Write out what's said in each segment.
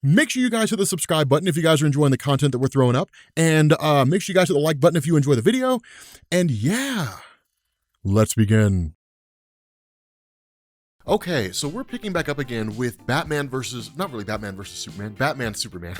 Make sure you guys hit the subscribe button if you guys are enjoying the content that we're throwing up. And make sure you guys hit the like button if you enjoy the video. And yeah, let's begin. Okay, so we're picking back up again with Batman versus, not really Batman versus Superman, Batman Superman.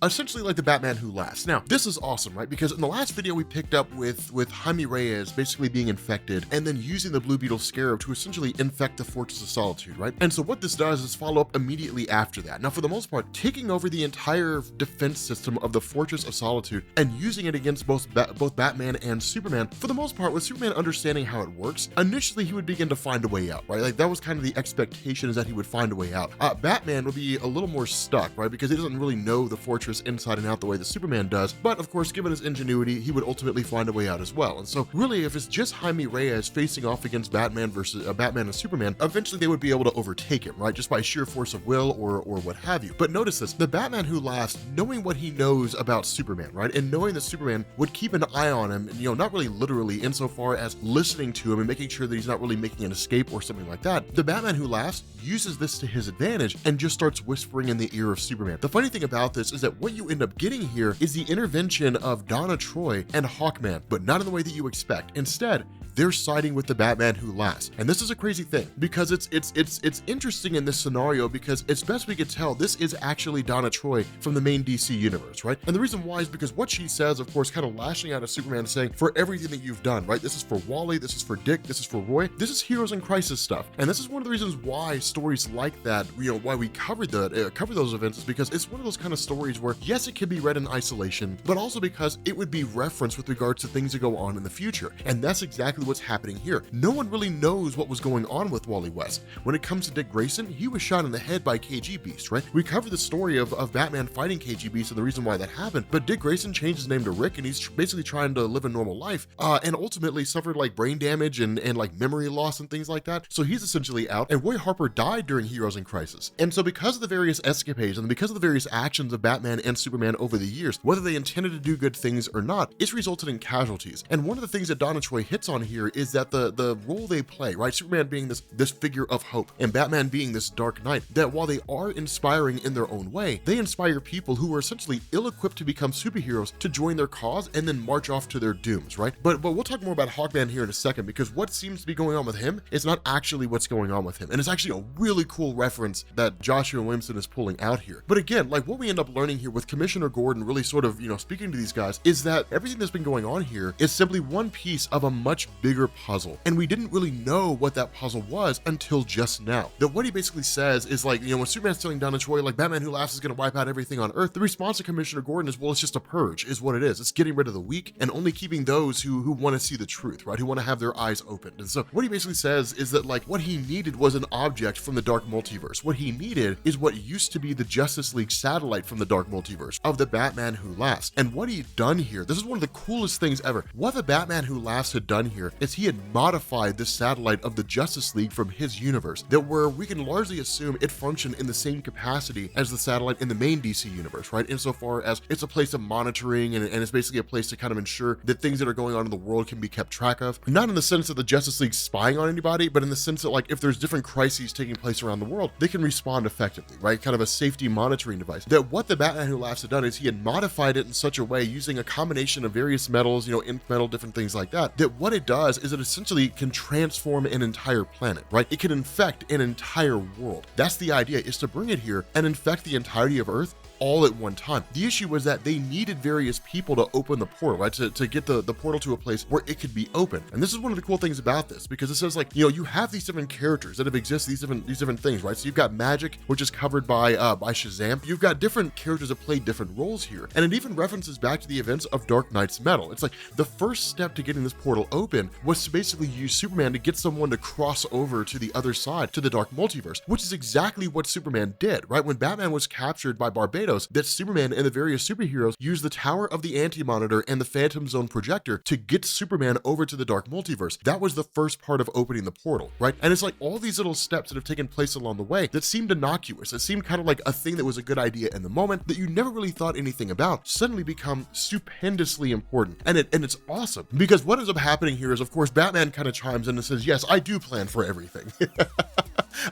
Essentially like the Batman Who Laughs. Now, this is awesome, right? Because in the last video we picked up with Jaime Reyes basically being infected and then using the Blue Beetle Scarab to essentially infect the Fortress of Solitude, right? And so what this does is follow up immediately after that. Now, for the most part, taking over the entire defense system of the Fortress of Solitude and using it against both Batman and Superman, for the most part, with Superman understanding how it works, initially he would begin to find a way out, right? Like that was kind of the expectation, is that he would find a way out. Batman would be a little more stuck, right? Because he doesn't really know the fortress inside and out the way that Superman does, but of course, given his ingenuity, he would ultimately find a way out as well. And so really, if it's just Jaime Reyes facing off against Batman versus Batman and Superman, eventually they would be able to overtake him, right? Just by sheer force of will or what have you. But notice this, the Batman Who Laughs, knowing what he knows about Superman, right? And knowing that Superman would keep an eye on him, and, not really literally insofar as listening to him and making sure that he's not really making an escape or something like that, the Batman Who Laughs uses this to his advantage and just starts whispering in the ear of Superman. The funny thing about this is that what you end up getting here is the intervention of Donna Troy and Hawkman, but not in the way that you expect. Instead, they're siding with the Batman Who Laughs. And this is a crazy thing because it's interesting in this scenario because as best we could tell, this is actually Donna Troy from the main DC universe, right? And the reason why is because what she says, of course, kind of lashing out at Superman, saying, for everything that you've done, right? This is for Wally, this is for Dick, this is for Roy, this is Heroes in Crisis stuff. And this is one of the reasons why stories like that, why we cover those events, is because it's one of those kind of stories where, yes, it can be read in isolation, but also because it would be referenced with regards to things that go on in the future. And that's exactly what's happening here. No one really knows what was going on with Wally West. When it comes to Dick Grayson, he was shot in the head by KG Beast, right? We covered the story of Batman fighting KG Beast and the reason why that happened, but Dick Grayson changed his name to Rick, and he's basically trying to live a normal life, and ultimately suffered like brain damage and like memory loss and things like that. So he's essentially out, and Roy Harper died during Heroes in Crisis. And so because of the various escapades and because of the various actions of Batman and Superman over the years, whether they intended to do good things or not, it's resulted in casualties. And one of the things that Donna Troy hits on here is that the role they play, right? Superman being this figure of hope and Batman being this dark knight, that while they are inspiring in their own way, they inspire people who are essentially ill-equipped to become superheroes to join their cause and then march off to their dooms, right? But we'll talk more about Hawkman here in a second, because what seems to be going on with him is not actually what's going on with him. And it's actually a really cool reference that Joshua Williamson is pulling out here. But again, like what we end up learning here with Commissioner Gordon really sort of, speaking to these guys, is that everything that's been going on here is simply one piece of a much bigger puzzle. And we didn't really know what that puzzle was until just now. That what he basically says is like, when Superman's telling Donna Troy, like, Batman Who Laughs is going to wipe out everything on Earth, the response to Commissioner Gordon is, well, it's just a purge, is what it is. It's getting rid of the weak and only keeping those who want to see the truth, right? Who want to have their eyes opened. And so what he basically says is that, like, what he needed was an object from the dark multiverse. What he needed is what used to be the Justice League satellite from the dark multiverse of the Batman Who Laughs. And what he'd done here, this is one of the coolest things ever. What the Batman Who Laughs had done here is he had modified the satellite of the Justice League from his universe, that where we can largely assume it functioned in the same capacity as the satellite in the main DC universe, right? Insofar as it's a place of monitoring and it's basically a place to kind of ensure that things that are going on in the world can be kept track of. Not in the sense that the Justice League's spying on anybody, but in the sense that, like, if there's different crises taking place around the world, they can respond effectively, right? Kind of a safety monitoring device. That what the Batman Who Laughs had done is he had modified it in such a way, using a combination of various metals, ink metal, different things like that, that what it does is it essentially can transform an entire planet, right? It can infect an entire world. That's the idea, is to bring it here and infect the entirety of Earth all at one time. The issue was that they needed various people to open the portal, right? To get the portal to a place where it could be open. And this is one of the cool things about this, because it says, like, you have these different characters that have existed, these different things, right? So you've got magic, which is covered by Shazam. You've got different characters that play different roles here. And it even references back to the events of Dark Knight's Metal. It's like the first step to getting this portal open was to basically use Superman to get someone to cross over to the other side, to the dark multiverse, which is exactly what Superman did, right? When Batman was captured by Barbados, that Superman and the various superheroes used the Tower of the Anti-Monitor and the Phantom Zone projector to get Superman over to the dark multiverse. That was the first part of opening the portal, right? And it's like all these little steps that have taken place along the way that seemed innocuous, that seemed kind of like a thing that was a good idea in the moment that you never really thought anything about, suddenly become stupendously important. And it's awesome, because what ends up happening here is, of course, Batman kind of chimes in and says, yes, I do plan for everything.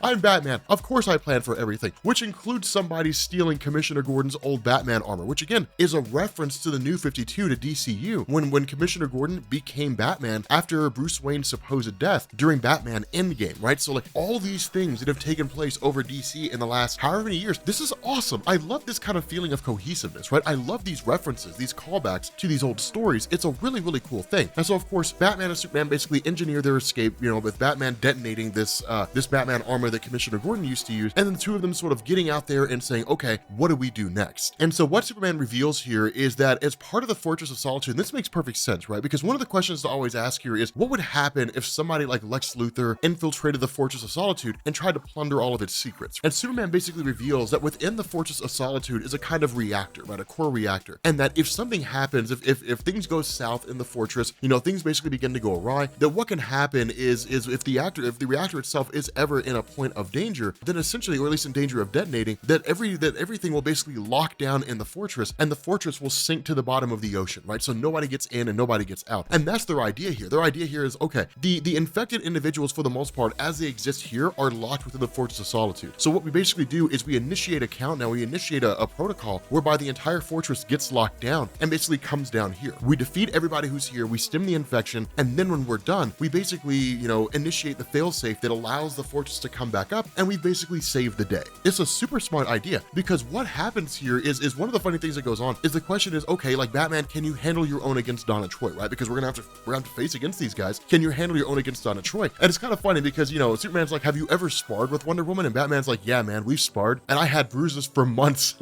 I'm Batman. Of course I plan for everything, which includes somebody stealing Commissioner Gordon's old Batman armor, which again is a reference to the New 52 to DCU when Commissioner Gordon became Batman after Bruce Wayne's supposed death during Batman Endgame, right? So like all these things that have taken place over DC in the last however many years, this is awesome. I love this kind of feeling of cohesiveness, right? I love these references, these callbacks to these old stories. It's a really, really cool thing. And so of course, Batman and Superman basically engineer their escape, with Batman detonating this Batman armor that Commissioner Gordon used to use, and then the two of them sort of getting out there and saying, okay, what do we do next? And so what Superman reveals here is that as part of the Fortress of Solitude, and this makes perfect sense, right? Because one of the questions to always ask here is, what would happen if somebody like Lex Luthor infiltrated the Fortress of Solitude and tried to plunder all of its secrets? And Superman basically reveals that within the Fortress of Solitude is a kind of reactor, right? A core reactor. And that if something happens, if things go south in the fortress, things basically begin to go awry, that what can happen is if the reactor itself is ever in a point of danger, then essentially, or at least in danger of detonating, that everything will basically lock down in the fortress, and the fortress will sink to the bottom of the ocean, right? So nobody gets in and nobody gets out. And that's their idea here. Their idea here is, okay, the infected individuals for the most part, as they exist here, are locked within the Fortress of Solitude. So what we basically do is we initiate a countdown, we initiate a protocol whereby the entire fortress gets locked down and basically comes down here. We defeat everybody who's here, we stem the infection, and then when we're done, we basically, initiate the failsafe that allows the fortress to come back up, and we basically save the day. It's a super smart idea, because what happens here is one of the funny things that goes on is the question is, okay, like Batman, can you handle your own against Donna Troy, right? Because we're gonna have to face against these guys. Can you handle your own against Donna Troy? And it's kind of funny because, Superman's like, have you ever sparred with Wonder Woman? And Batman's like, yeah, man, we've sparred, and I had bruises for months.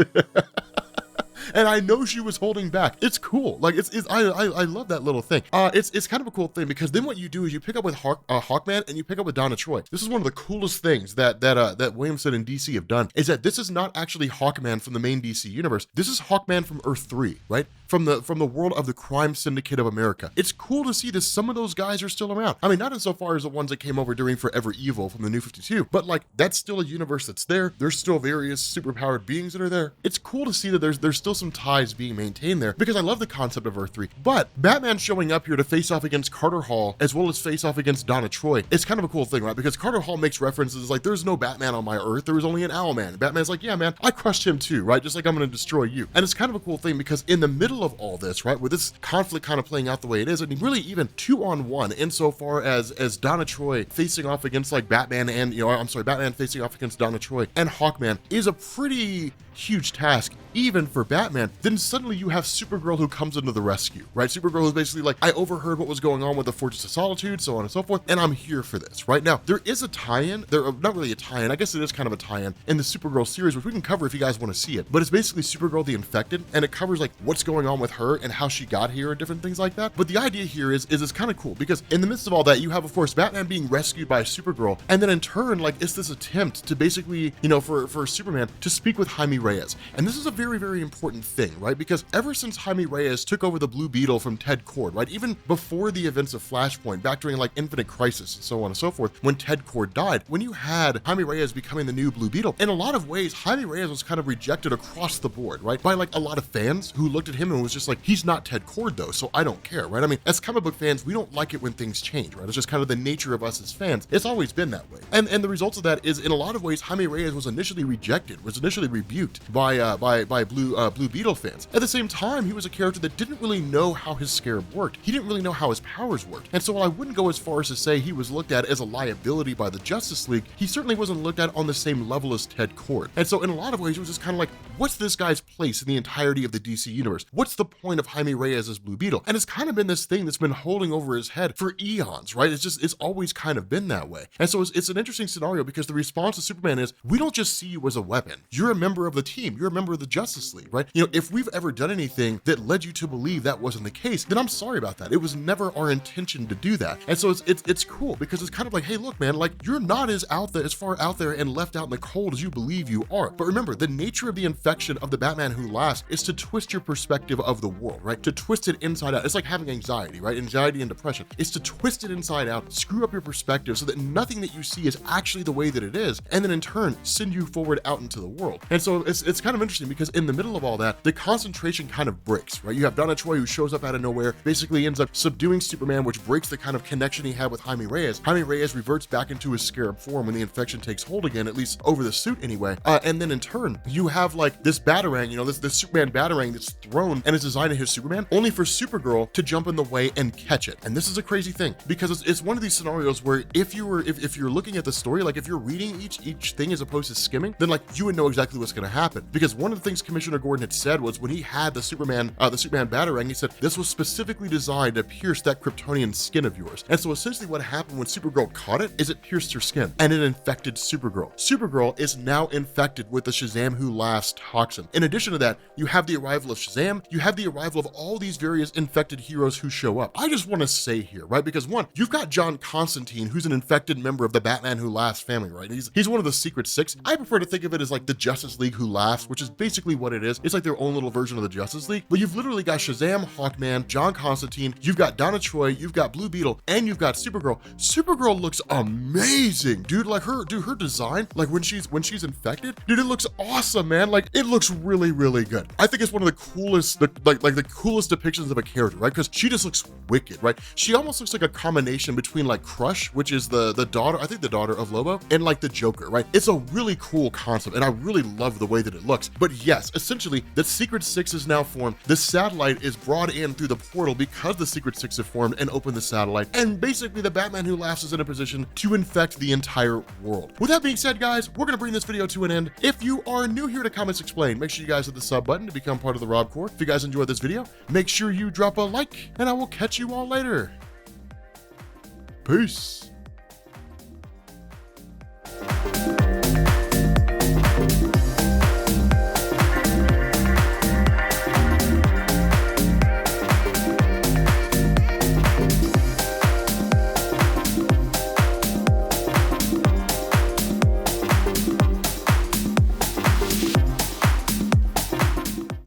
And I know she was holding back. It's cool. Like I love that little thing. It's kind of a cool thing, because then what you do is you pick up with Hawkman and you pick up with Donna Troy. This is one of the coolest things that Williamson and DC have done, is that this is not actually Hawkman from the main DC universe. This is Hawkman from Earth 3, right? From the world of the crime syndicate of America. It's cool to see that some of those guys are still around. I mean, not insofar as the ones that came over during Forever Evil from the New 52, but like that's still a universe that's there. There's still various superpowered beings that are there. It's cool to see that there's still some ties being maintained there, because I love the concept of Earth 3. But Batman showing up here to face off against Carter Hall as well as face off against Donna Troy, it's kind of a cool thing, right? Because Carter Hall makes references like, there's no Batman on my Earth, there was only an Owlman. Batman's like, yeah, man, I crushed him too, right? Just like I'm gonna destroy you. And it's kind of a cool thing, because in the middle of all this, right, with this conflict kind of playing out the way it is, and really even 2-on-1 insofar as Donna Troy facing off against like Batman and, Batman facing off against Donna Troy and Hawkman is a pretty huge task, even for Batman. Then suddenly you have Supergirl who comes into the rescue, right? Supergirl is basically like, I overheard what was going on with the Fortress of Solitude, so on and so forth, and I'm here for this, right? Now, there is a tie-in, not really a tie-in, I guess it is kind of a tie-in in the Supergirl series, which we can cover if you guys want to see it, but it's basically Supergirl the Infected, and it covers like what's going on with her and how she got here and different things like that. But the idea here is it's kind of cool, because in the midst of all that, you have, of course, Batman being rescued by Supergirl, and then in turn, like, it's this attempt to basically, for Superman to speak with Jaime Reyes. And this is a very, very important thing, right? Because ever since Jaime Reyes took over the Blue Beetle from Ted Kord, right? Even before the events of Flashpoint, back during like Infinite Crisis and so on and so forth, when Ted Kord died, when you had Jaime Reyes becoming the new Blue Beetle, in a lot of ways, Jaime Reyes was kind of rejected across the board, right? By like a lot of fans who looked at him and was just like, he's not Ted Kord though, so I don't care, right? I mean, as comic book fans, we don't like it when things change, right? It's just kind of the nature of us as fans. It's always been that way. And the results of that is, in a lot of ways, Jaime Reyes was initially rejected, was initially rebuked by Blue Beetle fans. At the same time, he was a character that didn't really know how his scarab worked. He didn't really know how his powers worked. And so while I wouldn't go as far as to say he was looked at as a liability by the Justice League, he certainly wasn't looked at on the same level as Ted Kord. And so in a lot of ways, it was just kind of like, what's this guy's place in the entirety of the DC universe? What's the point of Jaime Reyes as Blue Beetle? And it's kind of been this thing that's been holding over his head for eons, right? It's always kind of been that way. And so it's an interesting scenario, because the response to Superman is, we don't just see you as a weapon. You're a member of the team. You're a member of the Justice League, right? If we've ever done anything that led you to believe that wasn't the case, then I'm sorry about that. It was never our intention to do that. And so it's cool, because it's kind of like, hey, look, man, like, you're not as far out there and left out in the cold as you believe you are. But remember, the nature of the infection of the Batman Who Laughs is to twist your perspective perspective of the world, right? To twist it inside out. It's like having anxiety, right? Anxiety and depression. It's to twist it inside out, screw up your perspective so that nothing that you see is actually the way that it is, and then in turn send you forward out into the world. And so it's kind of interesting because in the middle of all that, the concentration kind of breaks, right? You have Donna Troy who shows up out of nowhere, basically ends up subduing Superman, which breaks the kind of connection he had with Jaime Reyes. Jaime Reyes reverts back into his scarab form when the infection takes hold again, at least over the suit anyway. And then in turn, you have like this Batarang, you know, this Superman Batarang that's thrown and is designed to hit Superman, only for Supergirl to jump in the way and catch it. And this is a crazy thing because it's one of these scenarios where if you're looking at the story, like if you're reading each thing as opposed to skimming, then like you would know exactly what's going to happen. Because one of the things Commissioner Gordon had said was when he had the Superman Batarang, he said this was specifically designed to pierce that Kryptonian skin of yours. And so essentially what happened when Supergirl caught it is it pierced her skin and it infected Supergirl. Supergirl is now infected with the Shazam Who Laughs toxin. In addition to that, you have the arrival of Shazam, you have the arrival of all these various infected heroes who show up. I just want to say here, right? Because one, you've got John Constantine, who's an infected member of the Batman Who Laughs family, right? He's one of the Secret Six. I prefer to think of it as like the Justice League Who Laughs, which is basically what it is. It's like their own little version of the Justice League, but you've literally got Shazam, Hawkman, John Constantine, you've got Donna Troy, you've got Blue Beetle, and you've got Supergirl. Supergirl looks amazing, dude. Like her design, like when she's infected, dude, it looks awesome, man. Like it looks really, really good. I think it's one of the coolest, the coolest depictions of a character, right? Because she just looks wicked, right? She almost looks like a combination between like Crush, which is the daughter, I think the daughter of Lobo, and like the Joker, right? It's a really cool concept, and I really love the way that it looks. But yes, essentially, the Secret Six is now formed. The satellite is brought in through the portal because the Secret Six have formed and opened the satellite. And basically, the Batman Who Laughs is in a position to infect the entire world. With that being said, guys, we're going to bring this video to an end. If you are new here to Comics Explained, make sure you guys hit the sub button to become part of the Rob Corps. If you guys enjoyed this video, make sure you drop a like, and I will catch you all later. Peace.